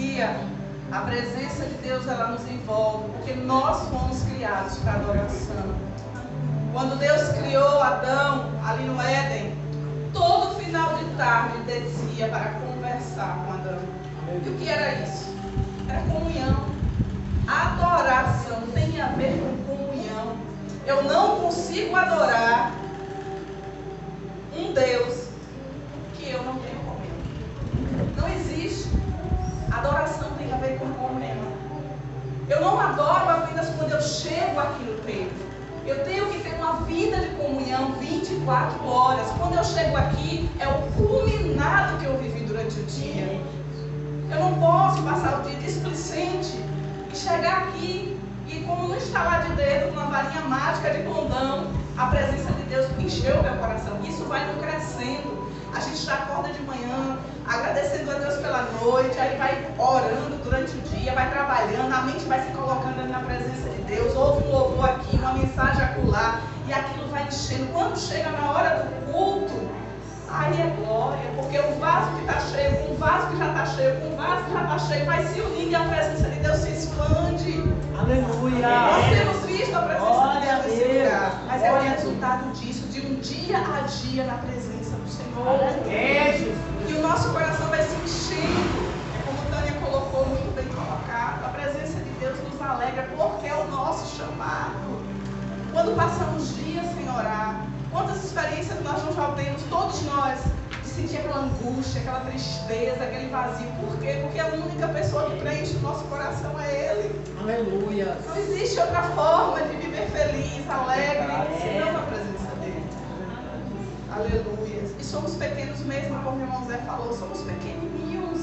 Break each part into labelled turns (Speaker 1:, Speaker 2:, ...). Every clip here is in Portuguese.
Speaker 1: asfixia, a presença de Deus, ela nos envolve, porque nós fomos criados para adoração. Quando Deus criou Adão ali no Éden, todo final de tarde descia para conversar com Adão. E o que era isso? Era comunhão. Adoração tem a ver com comunhão. Eu não consigo adorar um Deus que eu não tenho comunhão. Não existe. Adoração tem a ver com comunhão. Eu não adoro apenas quando eu chego aqui no templo. Eu tenho que ter uma vida de comunhão 24 horas. Quando eu chego aqui, é o culminado que eu vivi durante o dia. Eu não posso passar o dia displicente e chegar aqui e, como no estalar de dedo, com uma varinha mágica de condão, a presença de Deus encheu o meu coração. Isso vai no crescendo. A gente já acorda de manhã, agradecendo a Deus pela noite, aí vai orando durante o dia, vai trabalhando, a mente vai se colocando ali na presença de Deus, ouve um louvor aqui, uma mensagem acolá, e aquilo vai enchendo. Quando chega na hora do culto, aí é glória, porque o vaso que está cheio, com o vaso que já está cheio, com o vaso que já está cheio, vai se unindo e a presença de Deus se expande.
Speaker 2: Aleluia!
Speaker 1: Nós temos visto a presença de Deus nesse lugar, mas é o resultado disso, de um dia a dia na presença do Senhor. E o nosso coração vai se enchendo. É como a Tânia colocou, muito bem colocado. A presença de Deus nos alegra porque é o nosso chamado. Quando passamos dias sem orar, quantas experiências nós não já temos, todos nós, de sentir aquela angústia, aquela tristeza, aquele vazio. Por quê? Porque a única pessoa que preenche o nosso coração é Ele.
Speaker 2: Aleluia!
Speaker 1: Não existe outra forma de viver feliz, alegre, senão a presença dEle. Aleluia! E somos pequenos mesmo, como o irmão Zé falou, somos pequenininhos.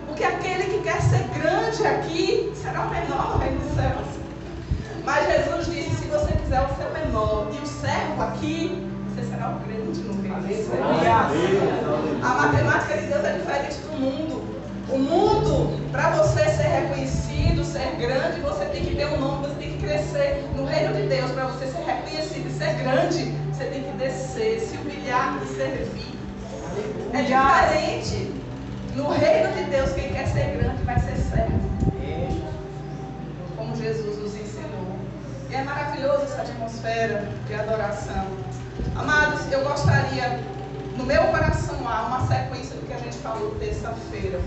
Speaker 1: Porque aquele que quer ser grande aqui, será o menor no reino dos céus. Mas Jesus disse, se você quiser o ser menor e o servo aqui, você será o grande no reino dos céus. A matemática de Deus é diferente do mundo. O mundo, para você ser reconhecido, ser grande, você tem que ter um nome, você tem que crescer. No reino de Deus, para você ser reconhecido e ser grande, você tem que descer, se humilhar e servir. É diferente. No reino de Deus, quem quer ser grande vai ser servo. Como Jesus nos ensinou. E é maravilhosa essa atmosfera de adoração. Amados, eu gostaria, no meu coração há uma sequência do que a gente falou terça-feira.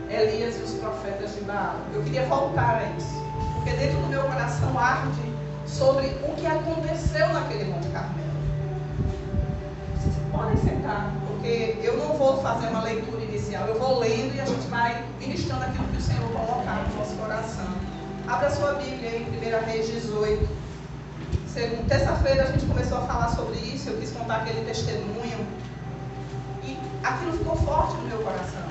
Speaker 1: Elias e os profetas de Baal. Eu queria voltar a isso. Porque dentro do meu coração arde sobre o que aconteceu naquele Monte Carmelo. Vocês podem sentar, porque eu não vou fazer uma leitura inicial. Eu vou lendo e a gente vai ministrando aquilo que o Senhor colocar no nosso coração. Abra sua Bíblia em 1 Reis 18. Terça-feira a gente começou a falar sobre isso. Eu quis contar aquele testemunho. E aquilo ficou forte no meu coração.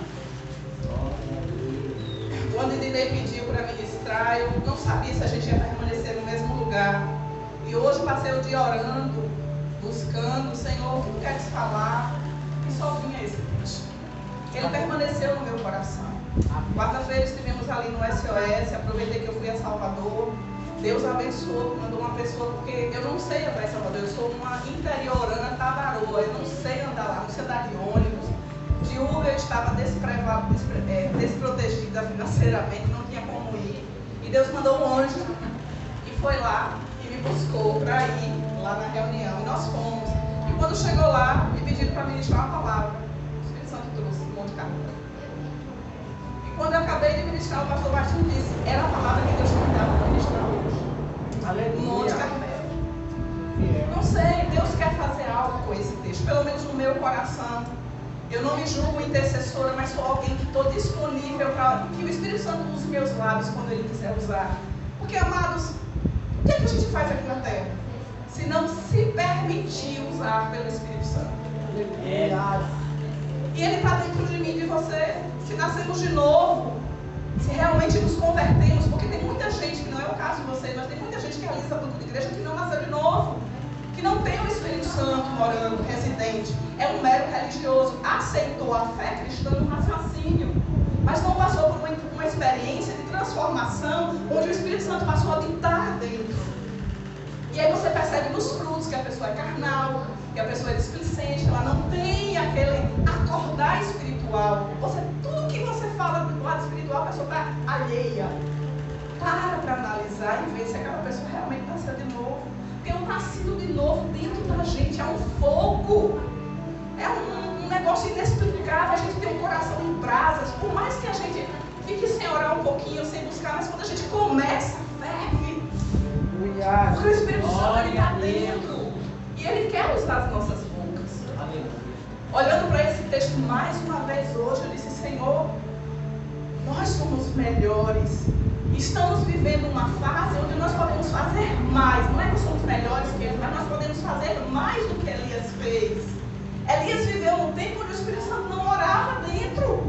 Speaker 1: Quando Ednei pediu para ministrar, eu não sabia se a gente ia permanecer no mesmo lugar. E hoje passei o dia orando, buscando, Senhor, o que tu queres falar? E só vinha esse texto. Ele permaneceu no meu coração. Quarta-feira estivemos ali no SOS, aproveitei que eu fui a Salvador. Deus abençoou, mandou uma pessoa, porque eu não sei andar em Salvador, eu sou uma interiorana tabaroa, eu não sei andar lá, não sei andar de ônibus. De Uber eu estava desprotegida financeiramente, não tinha como ir. E Deus mandou um anjo e foi lá e me buscou para ir lá na reunião. E nós fomos. E quando chegou lá, me pediram para ministrar uma palavra. O Espírito Santo trouxe um monte de carro. E quando eu acabei de ministrar, o pastor Baixinho disse, era a palavra que Deus me dava para ministrar hoje. Aleluia. Monte Carmelo. Não sei, Deus quer fazer algo com esse texto, pelo menos no meu coração. Eu não me julgo intercessora, mas sou alguém que estou disponível para que o Espírito Santo use meus lábios quando Ele quiser usar. Porque, amados, o que é que a gente faz aqui na Terra? Se não se permitir usar pelo Espírito Santo. E Ele está dentro de mim e de você. Se nascemos de novo, se realmente nos convertemos, porque tem muita gente, que não é o caso de vocês, mas tem muita gente que realiza culto de igreja que não nasceu de novo, que não tem o Espírito Santo morando, residente, é um mero religioso, aceitou a fé cristã no raciocínio, mas não passou por uma experiência de transformação, onde o Espírito Santo passou a habitar dentro. E aí você percebe nos frutos que a pessoa é carnal, que a pessoa é displicente, que ela não tem aquele acordar espiritual. Tudo que você fala do lado espiritual a sombra alheia. Para analisar e ver se aquela pessoa realmente nasceu de novo. Porque o nascido de novo dentro da gente é um fogo. É um negócio inexplicável. A gente tem um coração em brasas. Por mais que a gente fique sem orar um pouquinho, sem buscar, mas quando a gente começa, ferve. Porque o Espírito Santo está dentro. E Ele quer usar as nossas bocas. Olhando para esse texto mais uma vez hoje, eu disse: Senhor, nós somos melhores. Estamos vivendo uma fase onde nós podemos fazer mais. Não é que somos melhores que eles, mas nós podemos fazer mais do que Elias fez. Elias viveu num tempo onde o Espírito Santo não orava dentro.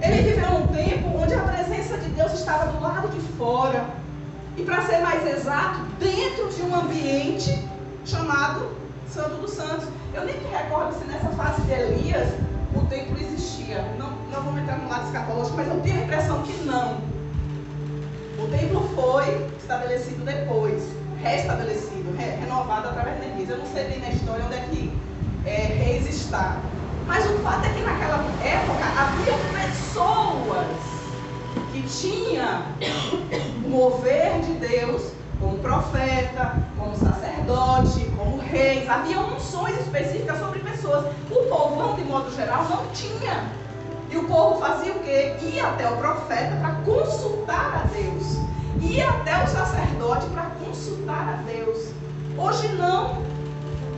Speaker 1: Ele viveu num tempo onde a presença de Deus estava do lado de fora. E para ser mais exato, dentro de um ambiente chamado Santo dos Santos. Eu nem me recordo se nessa fase de Elias o templo existia. Não vamos entrar no lado escatológico, mas eu tenho a impressão que não. O templo foi estabelecido depois, restabelecido, renovado através de Elias. Eu não sei bem na história onde é que Reis está. Mas o fato é que naquela época havia pessoas que tinham o mover de Deus, como profeta, como sacerdote, como reis. Havia unções específicas sobre pessoas. O povão, de modo geral, não tinha. E o povo fazia o quê? Ia até o profeta para consultar a Deus. Ia até o sacerdote para consultar a Deus. Hoje não.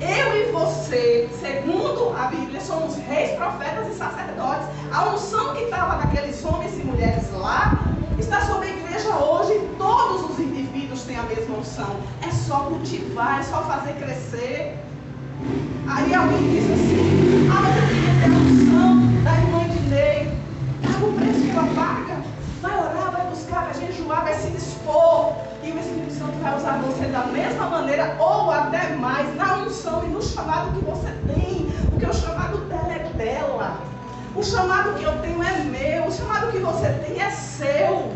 Speaker 1: Eu e você, segundo a Bíblia, somos reis, profetas e sacerdotes. A unção que estava naqueles homens e mulheres lá está sobre a igreja hoje. Todos os indivíduos têm a mesma unção. É só cultivar, é só fazer crescer. Aí alguém diz assim: mas eu queria ter a unção da irmã Ednei. Paga o preço que ela paga. Vai orar, vai buscar, vai jejuar, vai se dispor. E o Espírito Santo vai usar você da mesma maneira ou até mais na unção e no chamado que você tem. Porque o chamado dela é dela. O chamado que eu tenho é meu. O chamado que você tem é seu.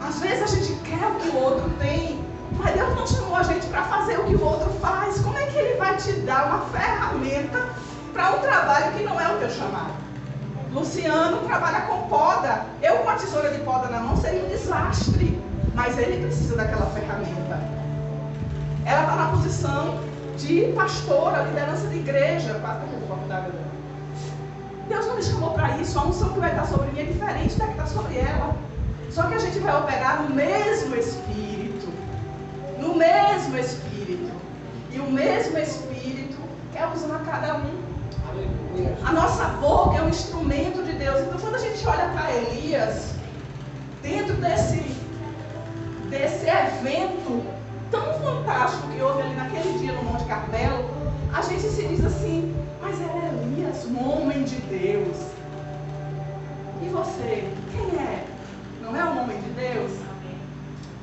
Speaker 1: Às vezes a gente quer o que o outro tem, mas Deus não chamou a gente para fazer o que o outro faz. Como é que Ele vai te dar uma ferramenta para um trabalho que não é o teu chamado? Luciano trabalha com poda. Eu com a tesoura de poda na mão seria um desastre. Mas ele precisa daquela ferramenta. Ela está na posição de pastora, liderança de igreja. Deus não me chamou para isso. A unção que vai estar sobre mim é diferente da que está sobre ela. Só que a gente vai operar no mesmo Espírito. No mesmo Espírito. E o mesmo Espírito quer usar cada um. A nossa boca é um instrumento de Deus. Então quando a gente olha para Elias, dentro desse evento tão fantástico que houve ali naquele dia no Monte Carmelo, a gente se diz assim: mas era Elias, um homem de Deus. E você, quem é? Não é um homem de Deus?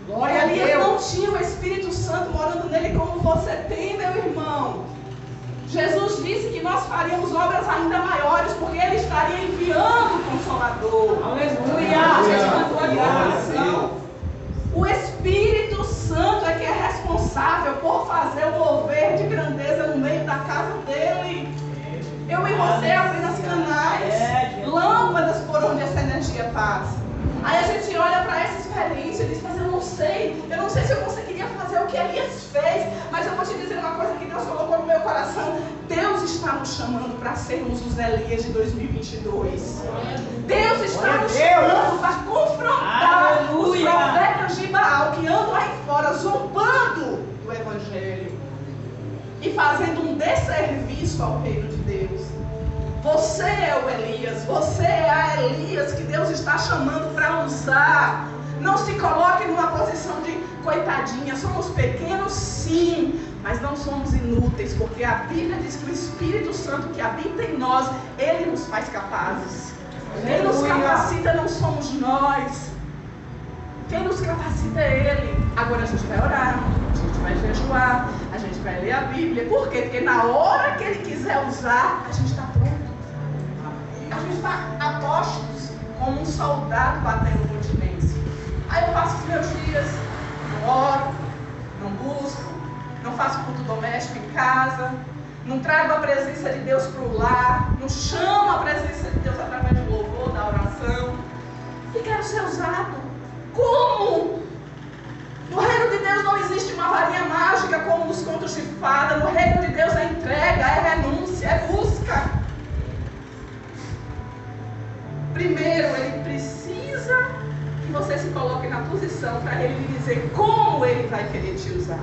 Speaker 1: Glória a Deus. Elias não tinha o Espírito Santo morando nele como você tem, meu irmão. Jesus disse que nós faríamos obras ainda maiores, porque Ele estaria enviando o Consolador. Aleluia! O Espírito Santo é que é responsável por fazer o mover de grandeza no meio da casa dele. Eu e você apenas canais, lâmpadas por onde essa energia passa. Aí a gente olha para essa experiência e diz: mas eu não sei se eu conseguiria fazer o que Elias fez. Mas eu vou te dizer uma coisa que Deus colocou no meu coração: Deus está nos chamando para sermos os Elias de 2022. Deus está nos chamando para confrontar os profetas de Baal que andam aí fora zombando do Evangelho e fazendo um desserviço ao reino de Deus. Você é o Elias, você é a Elias que Deus está chamando para usar. Não se coloque numa posição de coitadinha. Somos pequenos, sim, mas não somos inúteis, porque a Bíblia diz que o Espírito Santo que habita em nós, Ele nos faz capazes. Quem nos capacita não somos nós. Quem nos capacita é Ele. Agora a gente vai orar, a gente vai jejuar, a gente vai ler a Bíblia. Por quê? Porque na hora que Ele quiser usar, a gente está pronto. A gente está a postos, como um soldado batendo continência. Aí eu passo os meus dias, não oro, não busco, não faço culto doméstico em casa, não trago a presença de Deus para o lar, não chamo a presença de Deus através do louvor, da oração. ser usado. Como? No reino de Deus não existe uma varinha mágica como nos contos de fada. No reino de Deus é entrega, é renúncia, é busca. Primeiro, ele precisa que você se coloque na posição para ele lhe dizer como ele vai querer te usar.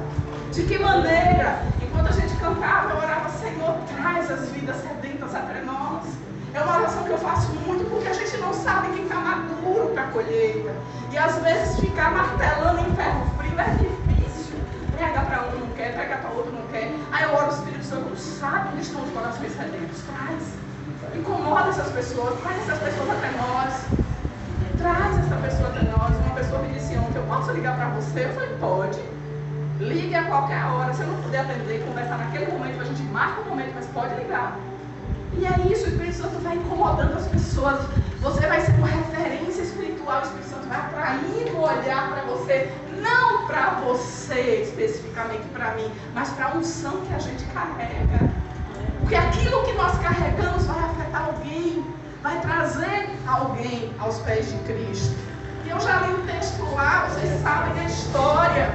Speaker 1: De que maneira? Enquanto a gente cantava, eu orava: Senhor, traz as vidas sedentas até nós. É uma oração que eu faço muito, porque a gente não sabe que está maduro para a colheita. E às vezes ficar martelando em ferro frio é difícil. Prega para um, não quer, prega para outro, não quer. Aí eu oro: o Espírito Santo sabe onde estão os corações sedentos. Traz. Incomoda essas pessoas, traz essas pessoas até nós. Traz essa pessoa até nós. Uma pessoa me disse ontem: eu posso ligar para você? Eu falei: pode. Ligue a qualquer hora. Se eu não puder atender, conversar naquele momento, a gente marca o momento, mas pode ligar. E é isso, o Espírito Santo vai incomodando as pessoas. Você vai ser uma referência espiritual. O Espírito Santo vai atraindo o olhar para você. Não para você especificamente, para mim, mas para a unção que a gente carrega. Porque aquilo que nós carregamos vai afetar alguém, vai trazer alguém aos pés de Cristo. E eu já li o texto lá, vocês sabem a história.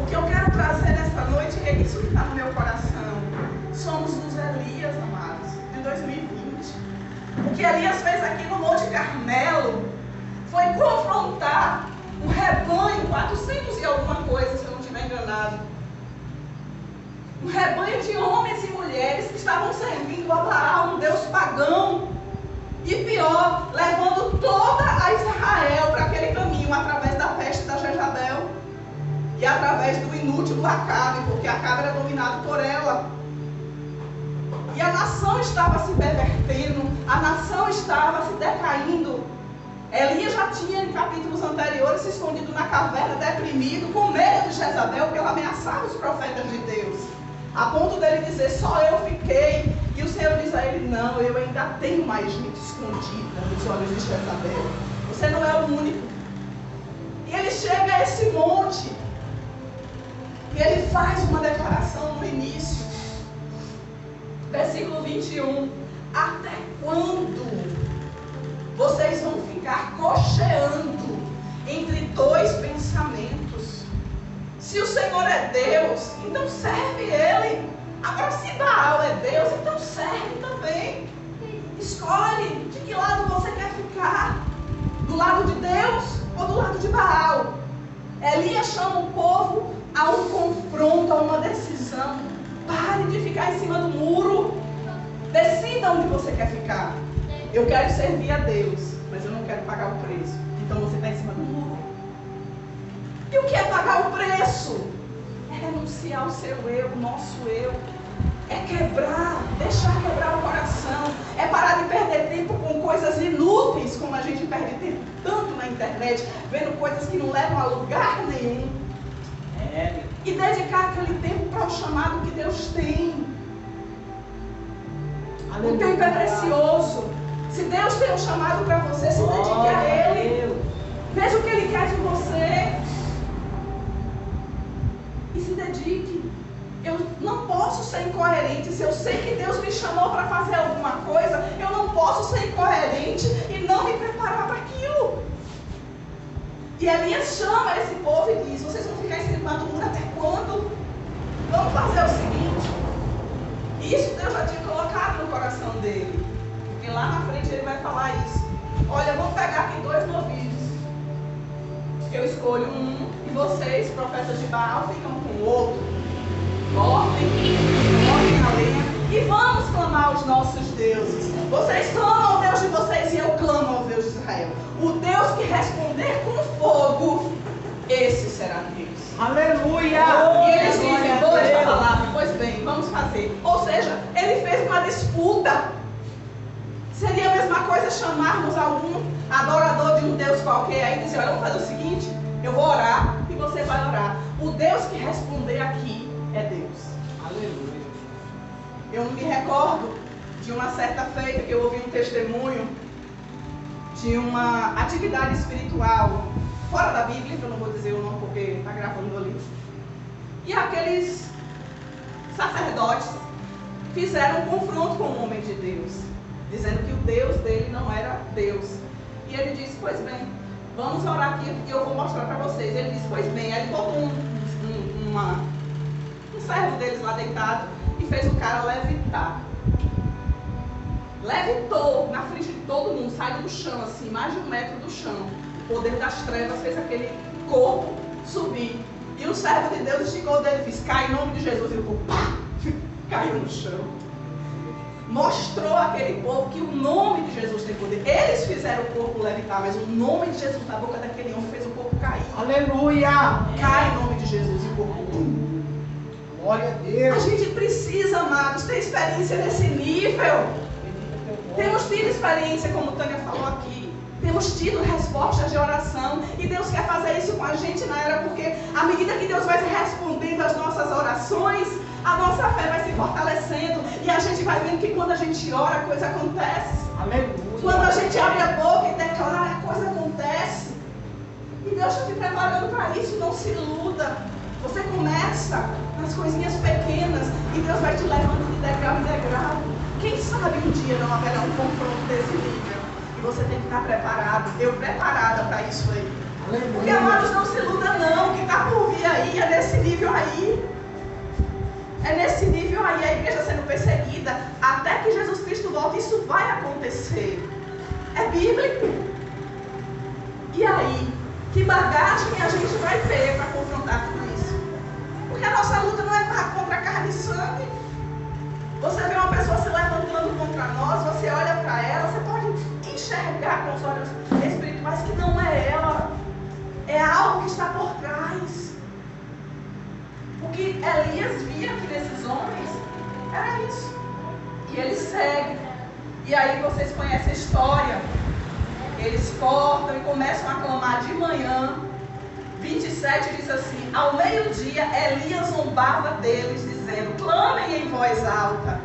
Speaker 1: O que eu quero trazer nessa noite é isso que está no meu coração. Somos os Elias, amados, de 2020. O que Elias fez aqui no Monte Carmelo foi confrontar um rebanho, 400 e alguma coisa, se eu não estiver enganado. Um rebanho de homens e mulheres que estavam servindo a Baal, um deus pagão. E pior, levando toda a Israel para aquele caminho, através da peste da Jezabel. E através do inútil do Acabe, porque Acabe era dominado por ela. E a nação estava se pervertendo, a nação estava se decaindo. Elias já tinha, em capítulos anteriores, se escondido na caverna, deprimido, com medo de Jezabel, porque ela ameaçava os profetas de Deus. A ponto dele dizer: só eu fiquei. E o Senhor diz a ele: não, eu ainda tenho mais gente escondida nos olhos de Jezabel. Você não é o único. E ele chega a esse monte. E ele faz uma declaração no início. Versículo 21. Até quando vocês vão ficar cocheando entre dois pensamentos? Se o Senhor é Deus, então serve Ele. Agora, se Baal é Deus, então serve também. Escolhe de que lado você quer ficar. Do lado de Deus ou do lado de Baal? Elias chama o povo a um confronto, a uma decisão. Pare de ficar em cima do muro. Decida onde você quer ficar. Eu quero servir a Deus, mas eu não quero pagar o preço. Então você está em cima do muro. E o que é pagar o preço? É renunciar ao seu eu, o nosso eu. É quebrar, deixar quebrar o coração. É parar de perder tempo com coisas inúteis, como a gente perde tempo tanto na internet, vendo coisas que não levam a lugar nenhum. E dedicar aquele tempo para o chamado que Deus tem. O tempo é precioso. Se Deus tem um chamado para você, se dedique a Ele. Veja o que Ele quer de você. E se dedique. Eu não posso ser incoerente. Se eu sei que Deus me chamou para fazer alguma coisa, eu não posso ser incoerente e não me preparar para aquilo. E Elias chama esse povo e diz: vocês vão ficar em cima do muro até quando? Vamos fazer o seguinte. Isso Deus já tinha colocado no coração dele. Porque lá na frente ele vai falar isso. Olha, vamos pegar aqui 2 novilhos. Eu escolho um e vocês, profetas de Baal, ficam com o outro. Cortem a lenha e vamos clamar aos nossos deuses. Vocês clamam ao Deus de vocês e eu clamo ao Deus de Israel. O Deus que responder com fogo, esse será Deus. Aleluia! E eles dizem: boa esta palavra, pois bem, vamos fazer. Ou seja, ele fez uma disputa. Seria a mesma coisa chamarmos algum adorador de um Deus qualquer aí e dizer: olha, vamos fazer o seguinte, eu vou orar e você vai orar. O Deus que responder aqui é Deus. Aleluia. Eu me recordo de uma certa feita que eu ouvi um testemunho de uma atividade espiritual fora da Bíblia, que eu não vou dizer o nome porque está gravando ali. E aqueles sacerdotes fizeram um confronto com o homem de Deus, dizendo que o Deus dele não era Deus. E ele disse, pois bem, vamos orar aqui e eu vou mostrar para vocês. Ele disse, pois bem. Aí ele botou um servo deles lá deitado e fez o cara levitar. Levitou na frente de todo mundo, saiu do chão, assim, mais de 1 metro do chão. O poder das trevas fez aquele corpo subir. E o servo de Deus esticou o dedo e disse, cai em nome de Jesus. E o corpo, pá, caiu no chão. Mostrou àquele povo que o nome de Jesus tem poder. Eles fizeram o corpo levitar, mas o nome de Jesus na boca daquele homem fez o corpo cair.
Speaker 2: Aleluia!
Speaker 1: Cai em nome de Jesus e o corpo pum.
Speaker 2: Glória a Deus.
Speaker 1: A gente precisa, amados, ter experiência nesse nível. Temos tido experiência, como Tânia falou aqui. Temos tido respostas de oração. E Deus quer fazer isso com a gente na era, porque à medida que Deus vai respondendo às nossas orações, a nossa fé vai se fortalecendo. E a gente vai vendo que quando a gente ora, a coisa acontece.
Speaker 2: Aleluia.
Speaker 1: Quando a gente abre a boca e declara, a coisa acontece. E Deus está te preparando para isso. Não se iluda. Você começa nas coisinhas pequenas e Deus vai te levando de degrau em degrau. Quem sabe um dia não haverá um confronto desse nível. E você tem que estar preparado. Eu preparada para isso aí.
Speaker 2: Aleluia.
Speaker 1: Porque, amados, não se iluda não. O que está por vir aí é nesse nível aí. É nesse nível aí a igreja sendo perseguida. Até que Jesus Cristo volte, isso vai acontecer. É bíblico. E aí? Que bagagem a gente vai ter para confrontar tudo isso? Porque a nossa luta não é contra carne e sangue. Você vê uma pessoa se levantando contra nós, você olha para ela, você pode enxergar com os olhos espirituais que não é ela. É algo que está por trás. O que Elias via aqui nesses homens era isso. E ele segue. E aí vocês conhecem a história. Eles cortam e começam a clamar de manhã. 27 diz assim: ao meio-dia Elias zombava deles, dizendo: clamem em voz alta,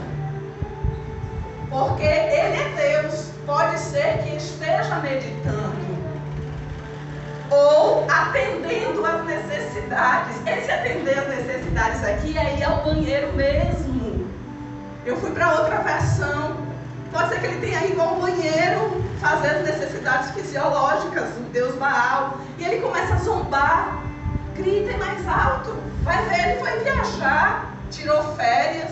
Speaker 1: porque ele é Deus. Pode ser que esteja meditando ou atendendo às necessidades. Esse atender às necessidades aqui é ir ao banheiro mesmo. Eu fui para outra versão. Pode ser que ele tenha ido ao banheiro fazer as necessidades fisiológicas, o Deus Baal. E ele começa a zombar. Gritem mais alto. Vai ver, ele foi viajar, tirou férias,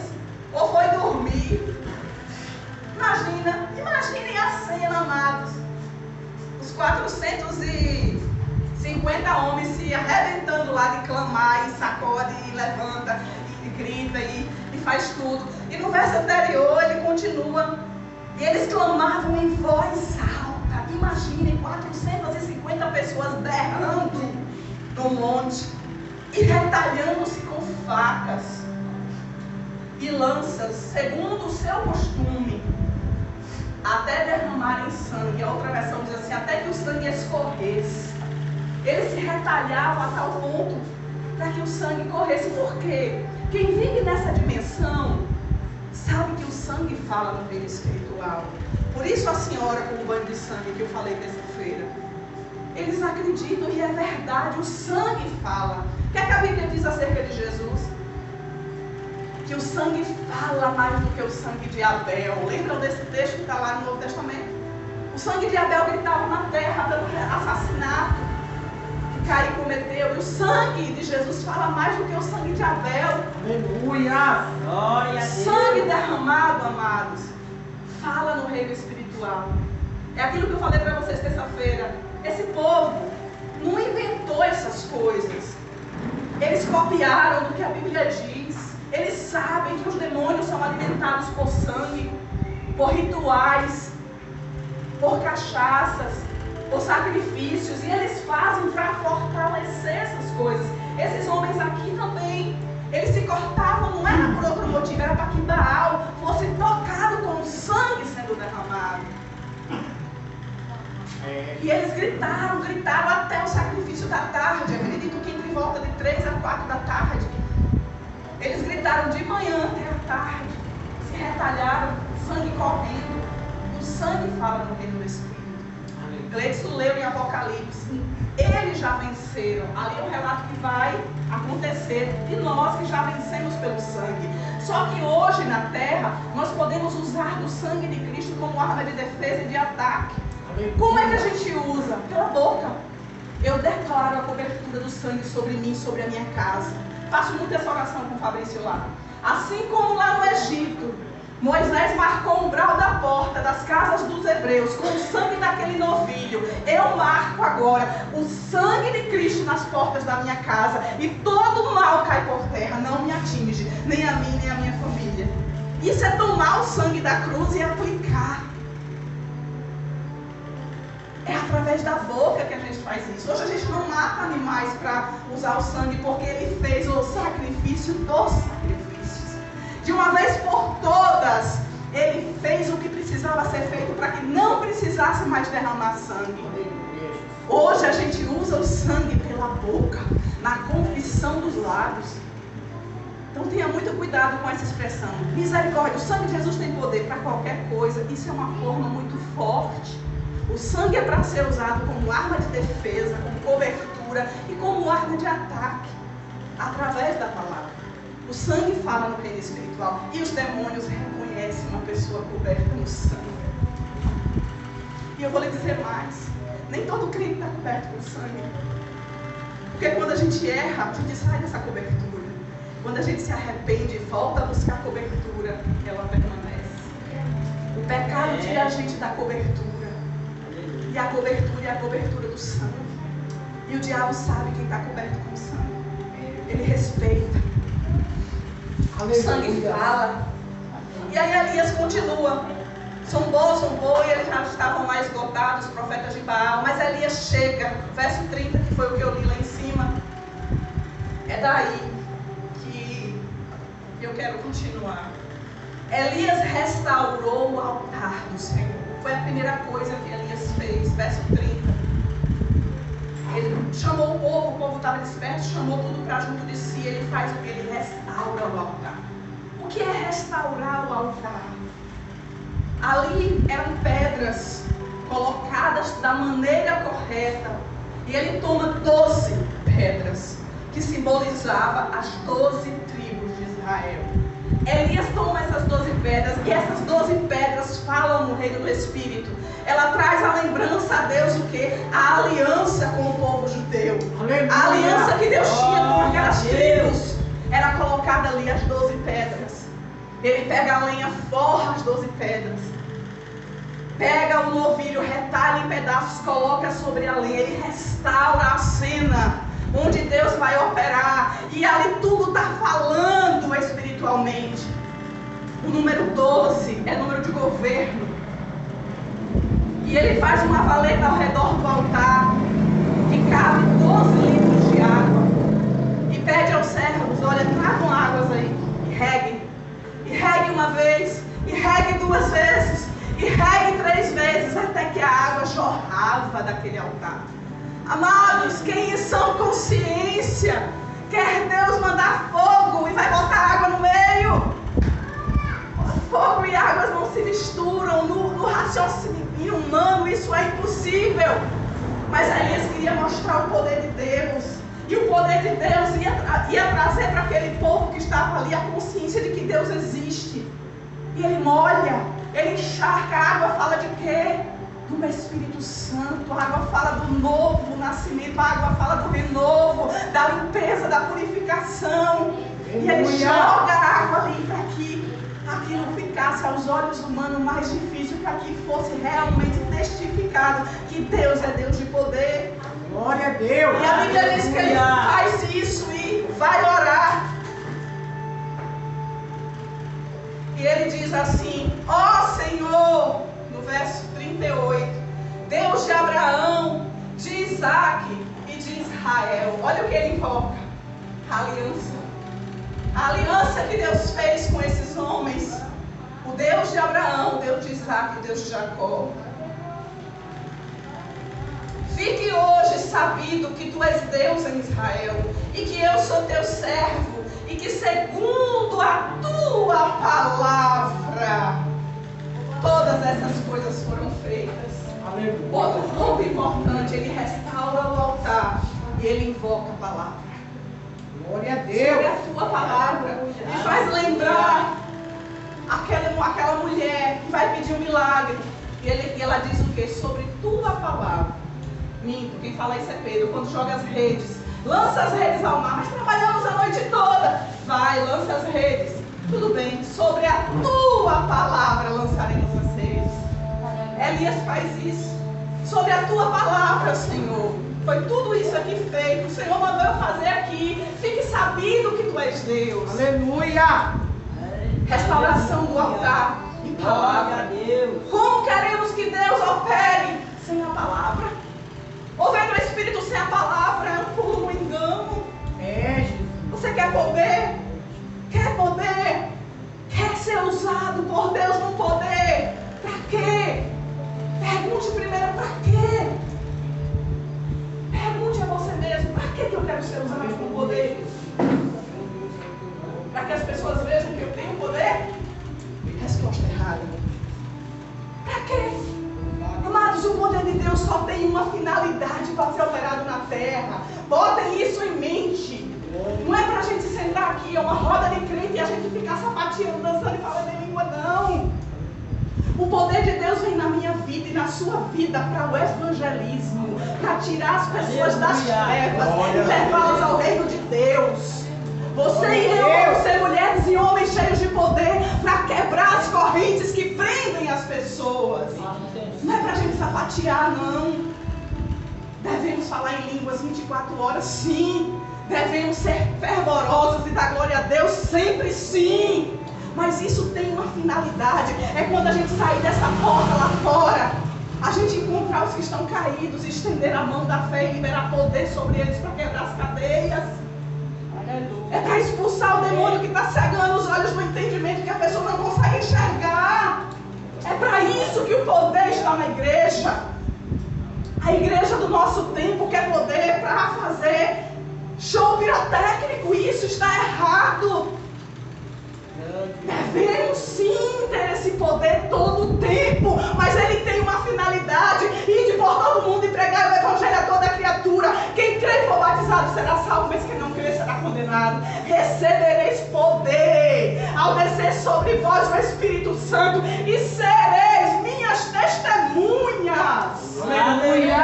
Speaker 1: ou foi dormir. Imaginem a cena, amados. Os 450 homens se arrebentando lá de clamar, e sacode, e levanta, e grita, e faz tudo. E no verso anterior ele continua. E eles clamavam em voz alta. Imaginem 450 pessoas berrando no monte e retalhando-se com facas e lanças, segundo o seu costume, até derramarem sangue. A outra versão diz assim: até que o sangue escorresse. Eles se retalhavam a tal ponto para que o sangue corresse. Por quê? Quem vive nessa dimensão sabe que o sangue fala no reino espiritual. Por isso a senhora com o banho de sangue que eu falei terça-feira. Eles acreditam e é verdade, o sangue fala. O que é que a Bíblia diz acerca de Jesus? Que o sangue fala mais do que o sangue de Abel. Lembram desse texto que está lá no Novo Testamento? O sangue de Abel gritava na terra pelo assassinato que Caim cometeu. E o sangue de Jesus fala mais do que o sangue de Abel.
Speaker 2: Aleluia! Glória a Deus!
Speaker 1: Sangue derramado, amados, fala no reino espiritual. É aquilo que eu falei para vocês terça-feira. Esse povo não inventou essas coisas. Eles copiaram do que a Bíblia diz. Eles sabem que os demônios são alimentados por sangue, por rituais, por cachaças, por sacrifícios. E eles fazem para fortalecer essas coisas. Esses homens aqui também, eles se cortavam, não era por outro motivo, era para que Baal fosse tocado com o sangue sendo derramado. E eles gritaram até o sacrifício da tarde. Acredito que entre volta de 3 a 4 da tarde. Eles gritaram de manhã até a tarde. Se retalharam, sangue correndo. O sangue fala no reino do Espírito. Gleison leu em Apocalipse. Eles já venceram. Ali é um relato que vai acontecer de nós que já vencemos pelo sangue. Só que hoje na terra nós podemos usar do sangue de Cristo como arma de defesa e de ataque. Como é que a gente usa? Pela boca. Eu declaro a cobertura do sangue sobre mim, sobre a minha casa. Faço muita essa oração com o Fabrício lá. Assim como lá no Egito, Moisés marcou o umbral da porta das casas dos hebreus com o sangue daquele novilho. Eu marco agora o sangue de Cristo nas portas da minha casa e todo mal cai por terra, não me atinge, nem a mim, nem a minha família. Isso é tomar o sangue da cruz e aplicar. É através da boca que a gente faz isso. Hoje a gente não mata animais para usar o sangue, porque ele fez o sacrifício dos sacrifícios. De uma vez por todas, ele fez o que precisava ser feito para que não precisasse mais derramar sangue. Hoje a gente usa o sangue pela boca, na confissão dos lábios. Então tenha muito cuidado com essa expressão. Misericórdia, o sangue de Jesus tem poder para qualquer coisa. Isso é uma forma muito forte. O sangue é para ser usado como arma de defesa, como cobertura e como arma de ataque, através da palavra. O sangue fala no reino espiritual e os demônios reconhecem uma pessoa coberta no sangue. E eu vou lhe dizer mais, nem todo crente está coberto com sangue. Porque quando a gente erra, a gente sai dessa cobertura. Quando a gente se arrepende e volta a buscar cobertura, ela permanece. O pecado tira a gente da cobertura. E a cobertura é a cobertura do sangue. E o diabo sabe quem está coberto com sangue. Ele respeita. O sangue fala. E aí Elias continua. Zombou, e eles já estavam lá esgotados, os profetas de Baal. Mas Elias chega, verso 30, que foi o que eu li lá em cima. É daí que eu quero continuar. Elias restaurou o altar do Senhor. Foi a primeira coisa que Elias fez, verso 30. Ele chamou o povo estava desperto, chamou tudo para junto de si. Ele faz o que? Ele restaura o altar. O que é restaurar o altar? Ali eram pedras colocadas da maneira correta. E ele toma 12 pedras, que simbolizavam as 12 tribos de Israel. Elias toma essas 12 pedras, e essas 12 pedras falam no reino do Espírito. Ela traz a lembrança a Deus o quê? A aliança com o povo judeu. Aleluia. A aliança que Deus tinha com aquelas tribos. Era colocada ali as 12 pedras. Ele pega a lenha, forra as 12 pedras. Pega o novilho, retalha em pedaços, coloca sobre a lenha. Ele restaura a cena onde Deus vai operar. E ali tudo está falando espiritualmente. O número 12 é número de governo. E ele faz uma valeta ao redor do altar, que cabe 12 litros de água. E pede aos servos, olha, tragam águas aí, e reguem. E regue uma vez, e regue 2 vezes, e regue 3 vezes, até que a água jorrava daquele altar. Amados, quem em sã consciência quer Deus mandar fogo e vai botar água no meio? Fogo e águas não se misturam. No raciocínio humano isso é impossível. Mas Elias queria mostrar o poder de Deus. E o poder de Deus ia trazer para aquele povo que estava ali a consciência de que Deus existe. E ele molha, ele encharca. A água fala de quê? Do Espírito Santo. A água fala do novo nascimento. A água fala do renovo, da limpeza, da purificação. E ele joga a água ali para que aquilo ficasse aos olhos humanos mais difícil, para que fosse realmente testificado que Deus é Deus de poder.
Speaker 2: Glória a Deus.
Speaker 1: E a Bíblia diz que ele faz isso e vai orar. E ele diz assim: ó Senhor, no verso 38, Deus de Abraão, de Isaac e de Israel. Olha o que ele invoca: a aliança. A aliança que Deus fez com esses homens. O Deus de Abraão, o Deus de Isaac, o Deus de Jacó. Fique hoje sabido que tu és Deus em Israel, e que eu sou teu servo, e que segundo a tua palavra todas essas coisas foram feitas.
Speaker 2: Aleluia.
Speaker 1: Outro ponto importante: ele restaura o altar e ele invoca a palavra.
Speaker 2: Glória a Deus.
Speaker 1: Sobre a tua palavra. Me faz lembrar aquela mulher que vai pedir um milagre. E ela diz o quê? Sobre tua palavra. Minto, quem fala isso é Pedro, quando joga as redes. Lança as redes ao mar, mas trabalhamos a noite toda. Vai, lança as redes. Tudo bem, sobre a tua palavra lançaremos as redes. Elias faz isso. Sobre a tua palavra, Senhor. Foi tudo isso aqui feito. O Senhor mandou eu fazer aqui. Fique sabido que tu és Deus.
Speaker 2: Aleluia.
Speaker 1: Restauração do altar e palavra. Como queremos que Deus opere sem a palavra? Ouvendo o Espírito sem a palavra é um pulo, um engano.
Speaker 2: Jesus.
Speaker 1: Você quer poder? Quer poder? Quer ser usado por Deus no poder? Para quê? Pergunte primeiro para quê? Pergunte a você mesmo, para que eu quero ser usado com poder? Para que as pessoas vejam que eu tenho poder? Resposta errada. Para quê? Amados, o poder de Deus só tem uma finalidade para ser operado na terra. Botem isso em mente. Não é para a gente sentar aqui, é uma roda de crente e a gente ficar sapateando, dançando e falando em língua, não. O poder de Deus vem na minha vida e na sua vida para o evangelismo, para tirar as pessoas das trevas e levá-las ao reino de Deus. Você e eu vamos ser mulheres e homens cheios de poder para quebrar as correntes que prendem as pessoas. Não é para a gente sapatear, não. Devemos falar em línguas 24 horas, sim. Devemos ser fervorosos e dar glória a Deus sempre, sim. Mas isso tem uma finalidade. É quando a gente sair dessa porta lá fora, a gente encontrar os que estão caídos, estender a mão da fé e liberar poder sobre eles para quebrar as cadeias. É para expulsar o demônio que está cegando os olhos do entendimento, que a pessoa não consegue enxergar. É para isso que o poder está na igreja. A igreja do nosso tempo quer poder para fazer show pirotécnico. E isso está errado. Devemos sim ter esse poder todo o tempo, mas ele tem uma finalidade: ir de por todo mundo e pregar o evangelho a toda criatura. Quem crê e for batizado será salvo, mas quem não crê será condenado. Recebereis poder ao descer sobre vós o Espírito Santo e sereis minhas testemunhas. Aleluia!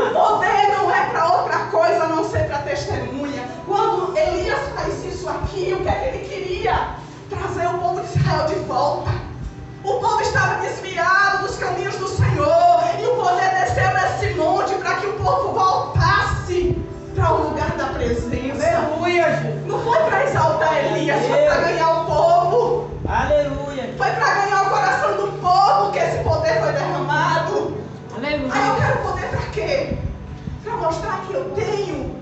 Speaker 1: O poder não é para outra coisa a não ser para testemunha. Quando Elias faz isso aqui, o que é que ele queria? Trazer o povo de Israel de volta. O povo estava desviado dos caminhos do Senhor, e o poder desceu nesse monte para que o povo voltasse para o lugar da presença. Aleluia! Não foi para exaltar Elias, foi para ganhar o povo. Aleluia! Foi para ganhar o coração do povo que esse poder foi derramado. Aleluia! Aí eu quero poder para quê? Para mostrar que eu tenho.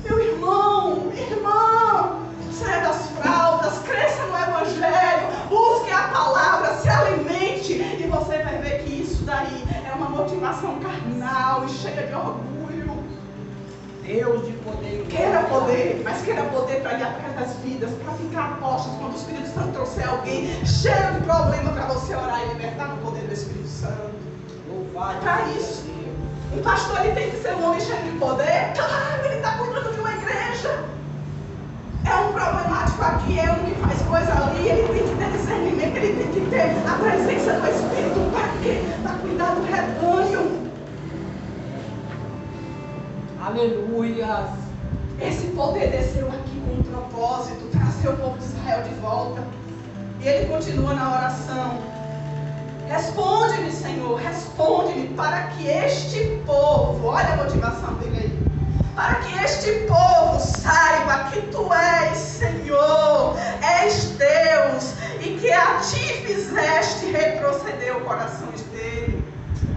Speaker 1: Meu irmão, irmã, saia das fraldas, cresça no evangelho, busque a palavra, se alimente, e você vai ver que isso daí é uma motivação carnal e cheia de orgulho. Deus de poder. Queira poder, mas queira poder para ir atrás das vidas, para ficar a postos quando o Espírito Santo trouxer alguém cheio de problema para você orar e libertar no poder do Espírito Santo. Para isso. O pastor ele tem que ser um homem cheio de poder? Claro, ele está cuidando de uma igreja. É um problemático aqui, é um que faz coisa ali, ele tem que ter discernimento, ele tem que ter a presença do Espírito. Para quê? Para cuidar do rebanho. Aleluia! Esse poder desceu aqui com um propósito, trazer o povo de Israel de volta. E ele continua na oração. Responde-me, Senhor, responde-me, para que este povo, olha a motivação dele aí, para que este povo saiba que Tu és Senhor, és Deus, e que a Ti fizeste retroceder o coração dele.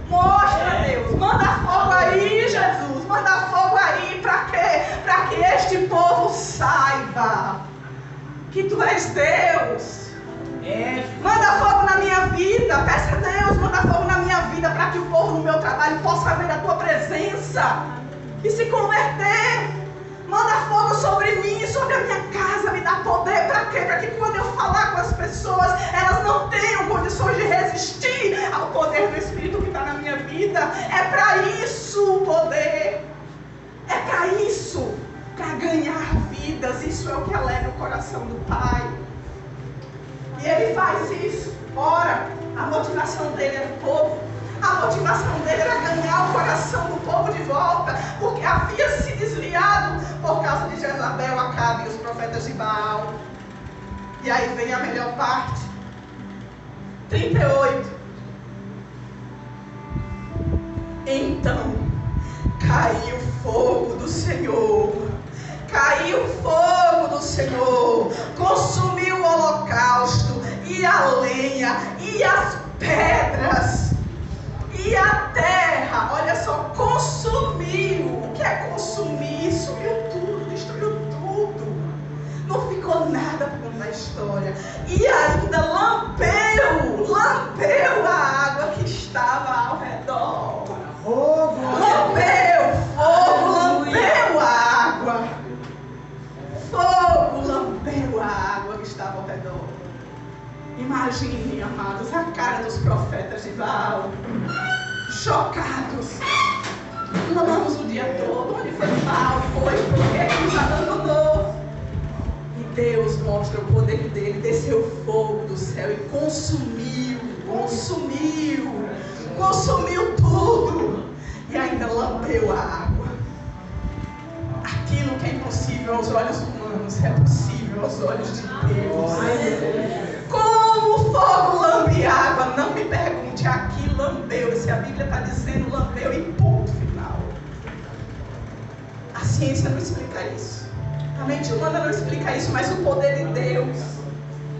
Speaker 1: Mostra, Deus, manda fogo aí, Jesus, manda fogo aí, para quê? Para que este povo saiba que Tu és Deus. Manda fogo na minha vida, peça a Deus, manda fogo na minha vida, para que o povo no meu trabalho possa ver a Tua presença e se converter. Manda fogo sobre mim, sobre a minha casa, me dá poder. Para quê? Para que quando eu falar com as pessoas, elas não tenham condições de resistir ao poder do Espírito que está na minha vida. É para isso o poder. É para isso, para ganhar vidas. Isso é o que alegra o coração do Pai. E ele faz isso. Ora, a motivação dele era o povo. motivação dele era ganhar o coração do povo de volta, porque havia se desviado por causa de Jezabel, Acabe e os profetas de Baal. E aí vem a melhor parte. 38. Então caiu fogo do Senhor. Caiu fogo do Senhor, consumiu o holocausto, e a lenha, e as pedras, e a terra. Olha só, consumiu. O que é consumir? Sumiu tudo, destruiu tudo. Não ficou nada por conta da história. E ainda lambeu a água que estava ao redor. Lambeu a água. Fogo lambeu a água que estava ao redor. Imagine, amados, a cara dos profetas de Baal, chocados. Clamamos o dia todo. Onde foi Baal? Foi porque nos abandonou. E Deus mostra o poder dele. Desceu fogo do céu e consumiu tudo. E ainda lambeu a água. Aquilo que é impossível aos olhos humanos é possível aos olhos de Deus. Como o fogo lambe água? Não me pergunte. Aqui lambeu. Se a Bíblia está dizendo lambeu e ponto final. A ciência não explica isso. A mente humana não explica isso. Mas o poder de Deus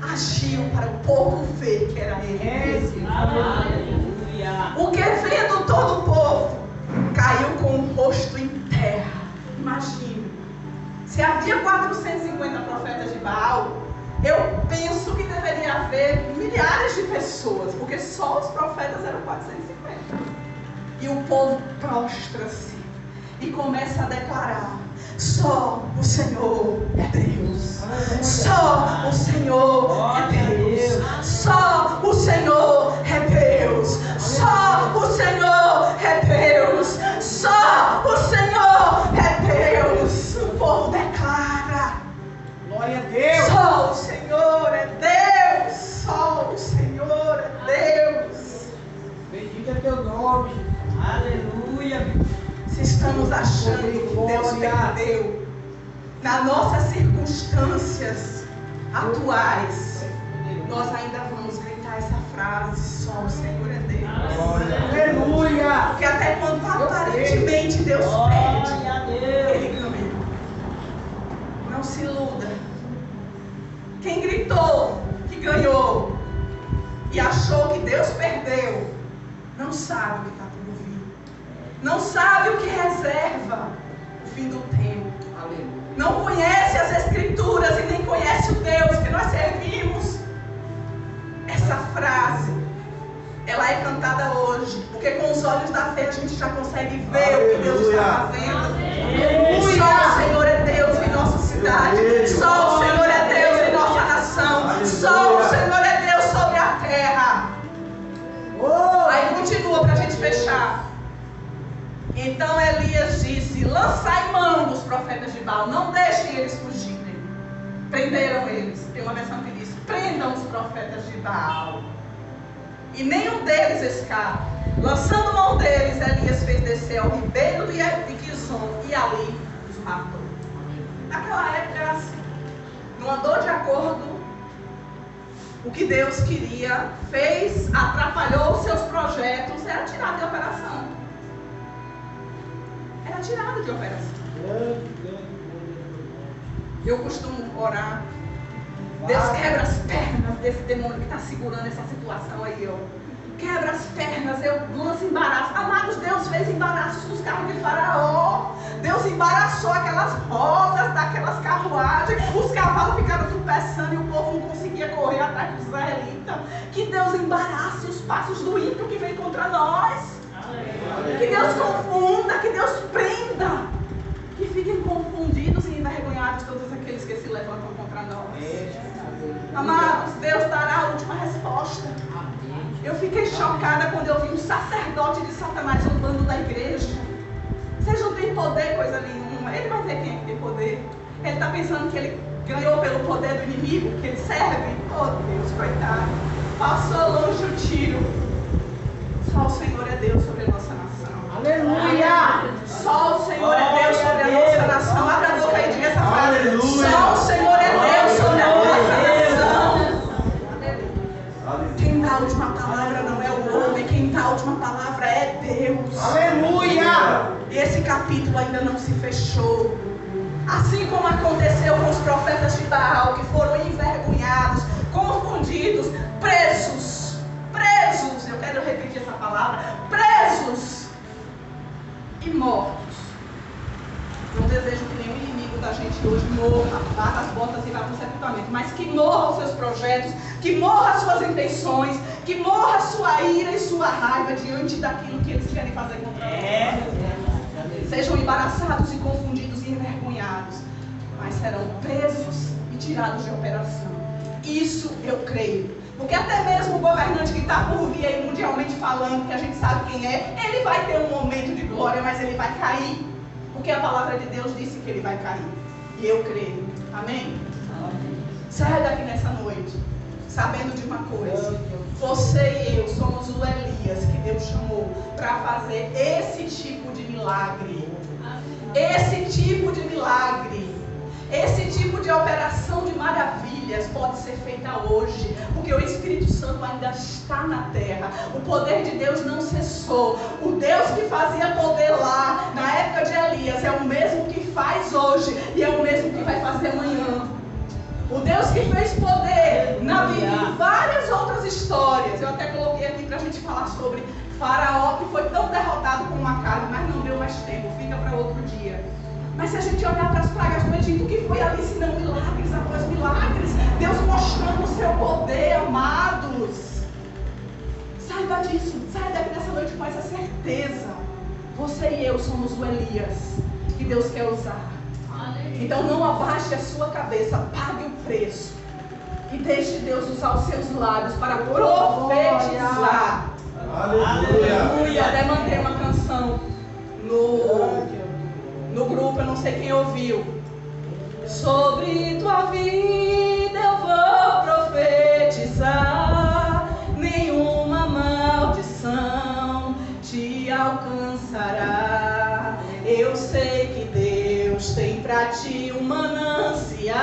Speaker 1: agiu para o povo ver que era Ele. O que vendo todo o povo caiu com o rosto em terra. Imagine. Se havia 450 profetas de Baal, eu penso que deveria haver milhares de pessoas, porque só os profetas eram 450. E o povo prostra-se e começa a declarar: só o Senhor é Deus. Só o Senhor é Deus. Só o Senhor é Deus. Só o Senhor é Deus. Só o Senhor é Deus. O povo declara:
Speaker 2: glória a Deus.
Speaker 1: só o Senhor é Deus. Só o Senhor é Deus.
Speaker 2: Bendito é teu nome. Aleluia.
Speaker 1: Se estamos achando que Deus perdeu nas nossas circunstâncias atuais, nós ainda vamos gritar essa frase: só o Senhor é Deus.
Speaker 2: Aleluia.
Speaker 1: Porque até quando aparentemente Deus perde, Ele ganha. Não se iluda. Quem gritou que ganhou e achou que Deus perdeu, não sabe o que está por vir. Não sabe o que reserva o fim do tempo. Aleluia. Não conhece as Escrituras e nem conhece o Deus que nós servimos. Essa frase, ela é cantada hoje, porque com os olhos da fé a gente já consegue ver o que Deus está fazendo. Só o Senhor é Deus em nossa cidade. Só o Senhor é Deus em nossa nação. Só o Senhor é Deus sobre a terra. Aí continua para a gente fechar. Então Elias disse: lançai mão dos profetas de Baal, não deixem eles fugirem. Prenderam eles. Tem uma versão que diz: prendam os profetas de Baal, e nenhum deles escapa. Lançando mão deles, Elias fez descer ao ribeiro de Quizon e ali os matou. Naquela época era assim. Não andou de acordo o que Deus queria, fez, atrapalhou os seus projetos, era tirado de operação. Era tirado de operação. Eu costumo orar: Deus, quebra as pernas desse demônio que está segurando essa situação aí, ó. Quebra as pernas, eu lanço embaraço. Amados, Deus fez embaraços nos carros de Faraó. Deus embaraçou aquelas rodas daquelas carruagens. Os cavalos ficaram tropeçando e o povo não conseguia correr atrás dos israelitas. Que Deus embarace os passos do ímpio que vem contra nós. Que Deus confunda, que Deus prenda. Que fiquem confundidos e envergonhados todos aqueles que se levantam contra nós. Amados, Deus dará a última resposta. Eu fiquei chocada quando eu vi um sacerdote de Satanás zombando da igreja. Vocês não têm poder, coisa nenhuma. Ele vai ver quem é que tem poder. Ele está pensando que ele ganhou pelo poder do inimigo, que ele serve. Oh Deus, coitado. Passou longe o tiro. Só o Senhor é Deus sobre
Speaker 2: Aleluia.
Speaker 1: Só o Senhor é Deus sobre a nossa nação. Quem dá a última palavra não é o homem, quem dá a última palavra é Deus.
Speaker 2: Aleluia.
Speaker 1: E esse capítulo ainda não se fechou. Assim como aconteceu com os profetas de Baal, que foram envergonhados, confundidos, presos, eu quero repetir essa palavra, presos e mortos. Não desejo que nenhum inimigo da gente hoje morra, bata as botas e vá para o sepultamento, mas que morra os seus projetos, que morra as suas intenções, que morra a sua ira e sua raiva diante daquilo que eles querem fazer contra nós. Sejam embaraçados e confundidos e envergonhados, mas serão presos e tirados de operação. Isso eu creio. Porque até mesmo o governante que está por vir aí mundialmente falando, que a gente sabe quem é, ele vai ter um momento de glória, mas ele vai cair. Porque a palavra de Deus disse que ele vai cair. E eu creio. Amém? Saia daqui nessa noite, sabendo de uma coisa. Você e eu somos o Elias que Deus chamou para fazer esse tipo de milagre. Esse tipo de milagre. Esse tipo de operação de maravilhas pode ser feita hoje, porque o Espírito Santo ainda está na terra. O poder de Deus não cessou. O Deus que fazia poder lá na época de Elias é o mesmo que faz hoje e é o mesmo que vai fazer amanhã. O Deus que fez poder na Bíblia e várias outras histórias. Eu até coloquei aqui para a gente falar sobre Faraó, que foi tão derrotado com uma carne, mas não deu mais tempo, fica para outro dia. Mas se a gente olhar para as pragas do Egito, o que foi ali senão milagres após milagres? Deus mostrando o seu poder, amados. Saiba disso, saia daqui nessa noite com essa certeza. Você e eu somos o Elias que Deus quer usar. Então não abaixe a sua cabeça, pague o preço. E deixe Deus usar os seus lábios para profetizar. Aleluia. Eu até mandei uma canção no grupo, eu não sei quem ouviu. Sobre tua vida eu vou profetizar, nenhuma maldição te alcançará. Eu sei que Deus tem pra ti um manancial,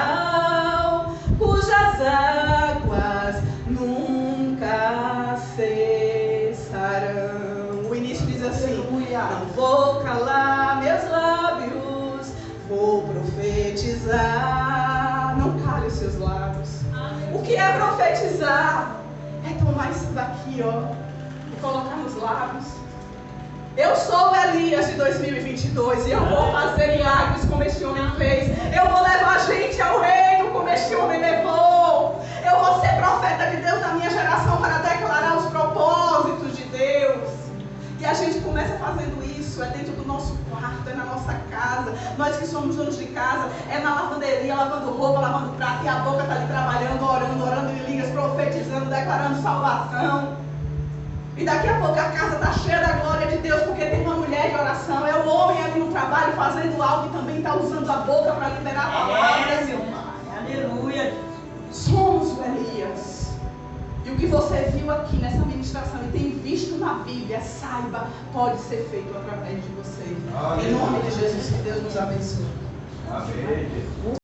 Speaker 1: cujas águas nunca cessarão. O início diz assim: não vou calar meus lábios, vou profetizar. Não cale os seus lábios. O que é profetizar? É tomar isso daqui, ó, e colocar nos lábios. Eu sou o Elias de 2022 e eu vou fazer milagres como este homem fez. Eu vou levar gente ao reino como este homem levou. Eu vou ser profeta de Deus na minha geração para declarar os propósitos de Deus. E a gente começa fazendo isso, é dentro do nosso quarto, é na nossa casa. Nós que somos donos de casa, é na lavanderia, lavando roupa, lavando prato, e a boca está ali trabalhando, orando em línguas, profetizando, declarando salvação. E daqui a pouco a casa está cheia da glória de Deus, porque tem uma mulher de oração. É o homem ali no trabalho fazendo algo e também está usando a boca para liberar a palavra, meu Pai. Aleluia. Somos o Elias. E o que você viu aqui nessa ministração e tem visto na Bíblia, saiba, pode ser feito através de você. Em nome de Jesus, que Deus nos abençoe.
Speaker 3: Amém.